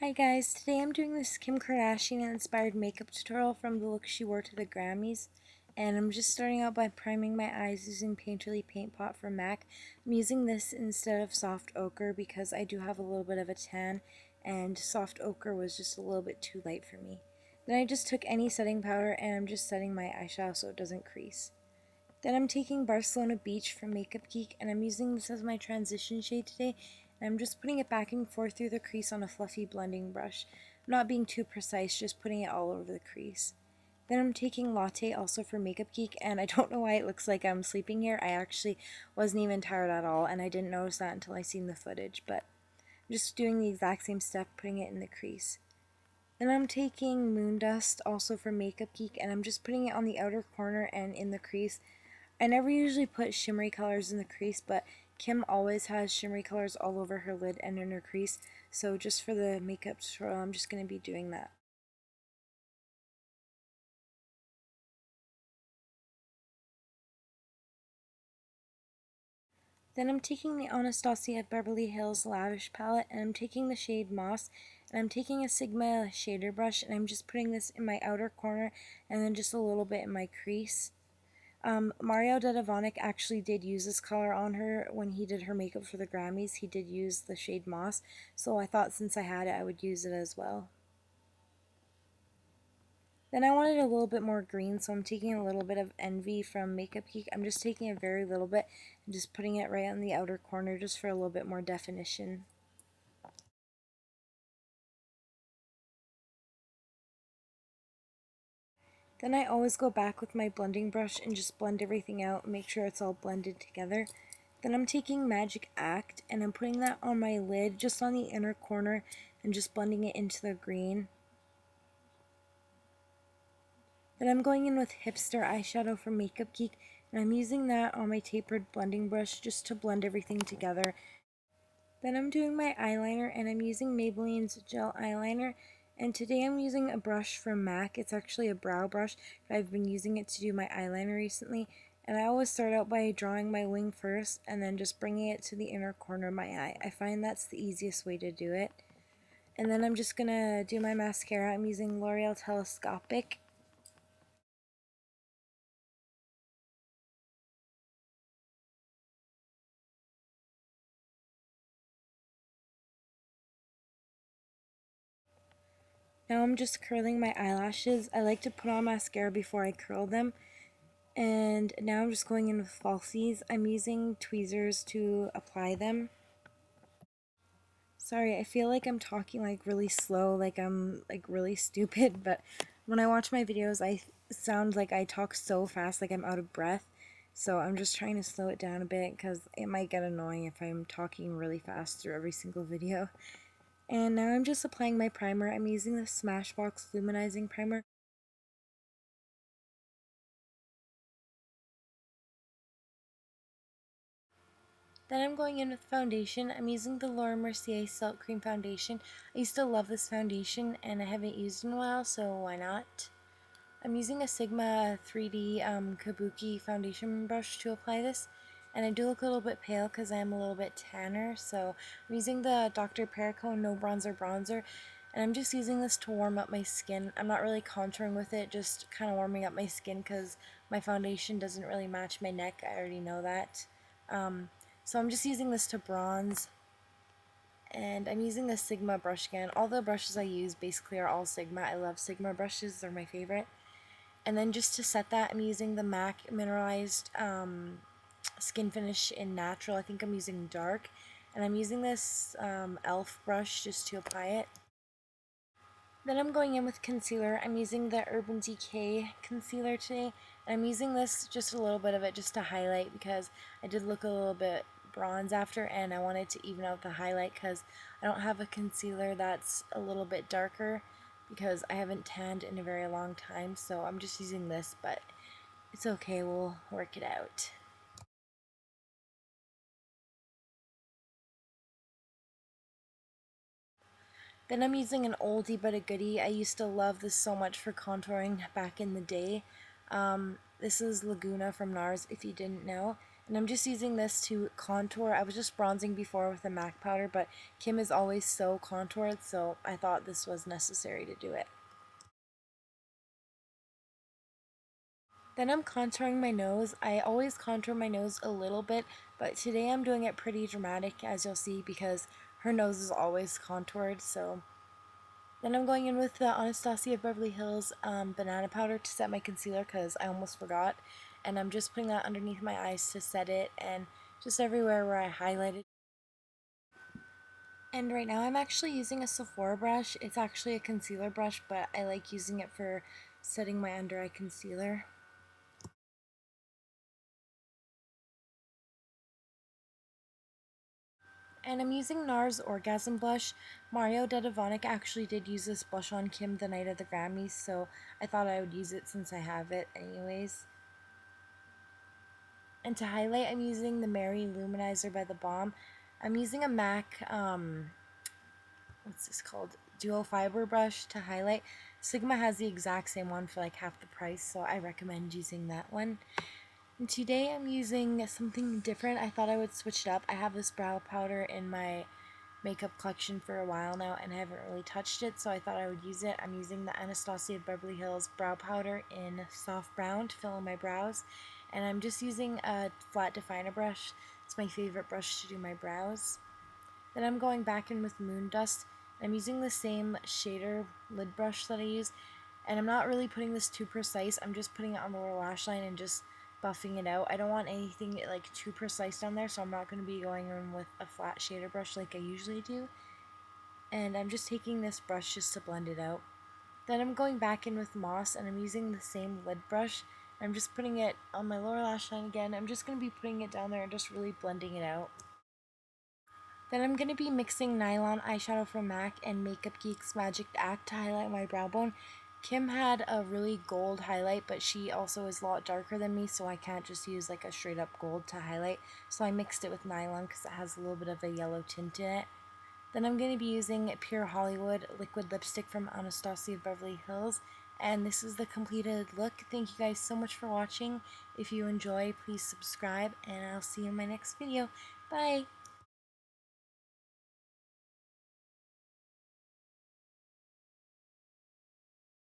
Hi guys, today I'm doing this Kim Kardashian inspired makeup tutorial from the look she wore to the Grammys. And I'm just starting out by priming my eyes using Painterly Paint Pot from MAC. I'm using this instead of soft ochre because I do have a little bit of a tan and soft ochre was just a little bit too light for me. Then I just took any setting powder and I'm just setting my eyeshadow so it doesn't crease. Then I'm taking Barcelona Beach from Makeup Geek and I'm using this as my transition shade today. And I'm just putting it back and forth through the crease on a fluffy blending brush. I'm not being too precise, just putting it all over the crease. Then I'm taking Latte also for Makeup Geek, and I don't know why it looks like I'm sleeping here. I actually wasn't even tired at all, and I didn't notice that until I seen the footage, but I'm just doing the exact same step, putting it in the crease. Then I'm taking Moondust also for Makeup Geek, and I'm just putting it on the outer corner and in the crease. I never usually put shimmery colors in the crease, but Kim always has shimmery colors all over her lid and in her crease, so just for the makeup tutorial, I'm just going to be doing that. Then I'm taking the Anastasia Beverly Hills Lavish palette, and I'm taking the shade Moss, and I'm taking a Sigma shader brush, and I'm just putting this in my outer corner, and then just a little bit in my crease. Mario Dedavonik actually did use this color on her when he did her makeup for the Grammys. He did use the shade Moss, so I thought since I had it, I would use it as well. Then I wanted a little bit more green, so I'm taking a little bit of Envy from Makeup Geek. I'm just taking a very little bit and just putting it right on the outer corner just for a little bit more definition. Then I always go back with my blending brush and just blend everything out and make sure it's all blended together. Then I'm taking Magic Act and I'm putting that on my lid just on the inner corner and just blending it into the green. Then I'm going in with Hipster eyeshadow from Makeup Geek and I'm using that on my tapered blending brush just to blend everything together. Then I'm doing my eyeliner and I'm using Maybelline's Gel Eyeliner, and today I'm using a brush from MAC. It's actually a brow brush, but I've been using it to do my eyeliner recently, and I always start out by drawing my wing first and then just bringing it to the inner corner of my eye. I find that's the easiest way to do it. And then I'm just gonna do my mascara. I'm using L'Oreal Telescopic. Now I'm just curling my eyelashes. I like to put on mascara before I curl them. And now I'm just going in with falsies. I'm using tweezers to apply them. Sorry, I feel like I'm talking like really slow, like I'm like really stupid, but when I watch my videos, I sound like I talk so fast, like I'm out of breath. So I'm just trying to slow it down a bit because it might get annoying if I'm talking really fast through every single video. And now I'm just applying my primer. I'm using the Smashbox Luminizing Primer. Then I'm going in with foundation. I'm using the Laura Mercier Silk Cream Foundation. I used to love this foundation and I haven't used it in a while, so why not? I'm using a Sigma 3D Kabuki foundation brush to apply this. And I do look a little bit pale because I am a little bit tanner, so I'm using the Dr. Perricone No Bronzer Bronzer. And I'm just using this to warm up my skin. I'm not really contouring with it, just kind of warming up my skin because my foundation doesn't really match my neck. I already know that. Um, so I'm just using this to bronze, and I'm using the Sigma brush again. All the brushes I use basically are all Sigma. I love Sigma brushes, they're my favorite. And then just to set that, I'm using the MAC Mineralized Skin Finish in Natural. I think I'm using Dark. And I'm using this e.l.f. brush just to apply it. Then I'm going in with concealer. I'm using the Urban Decay concealer today. And I'm using this, just a little bit of it, just to highlight because I did look a little bit bronze after and I wanted to even out the highlight because I don't have a concealer that's a little bit darker because I haven't tanned in a very long time. So I'm just using this, but it's okay. We'll work it out. Then I'm using an oldie but a goodie. I used to love this so much for contouring back in the day. This is Laguna from Nars, if you didn't know. And I'm just using this to contour. I was just bronzing before with a MAC powder, but Kim is always so contoured, so I thought this was necessary to do it. Then I'm contouring my nose. I always contour my nose a little bit, but today I'm doing it pretty dramatic, as you'll see, because her nose is always contoured. So then I'm going in with the Anastasia Beverly Hills banana powder to set my concealer, because I almost forgot. And I'm just putting that underneath my eyes to set it, and just everywhere where I highlighted. And right now I'm actually using a Sephora brush. It's actually a concealer brush, but I like using it for setting my under eye concealer. And I'm using Nars Orgasm blush. Mario Dedivonic actually did use this blush on Kim the night of the Grammys, so I thought I would use it since I have it anyways. And to highlight, I'm using the Merrill Luminizer by the Balm. I'm using a MAC, what's this called? Duo fiber brush to highlight. Sigma has the exact same one for like half the price, so I recommend using that one. And today I'm using something different. I thought I would switch it up. I have this brow powder in my makeup collection for a while now and I haven't really touched it, so I thought I would use it. I'm using the Anastasia Beverly Hills brow powder in soft brown to fill in my brows, and I'm just using a flat definer brush. It's my favorite brush to do my brows. Then I'm going back in with Moondust. I'm using the same shader lid brush that I use, and I'm not really putting this too precise. I'm just putting it on the lower lash line and just buffing it out. I don't want anything like too precise down there, so I'm not going to be going in with a flat shader brush like I usually do. And I'm just taking this brush just to blend it out. Then I'm going back in with Moss, and I'm using the same lid brush. I'm just putting it on my lower lash line again. I'm just going to be putting it down there and just really blending it out. Then I'm going to be mixing Nylon eyeshadow from MAC and Makeup Geek's Magic Act to highlight my brow bone. Kim had a really gold highlight, but she also is a lot darker than me, so I can't just use like a straight up gold to highlight. So I mixed it with Nylon because it has a little bit of a yellow tint in it. Then I'm going to be using Pure Hollywood liquid lipstick from Anastasia Beverly Hills. And this is the completed look. Thank you guys so much for watching. If you enjoy, please subscribe, and I'll see you in my next video. Bye!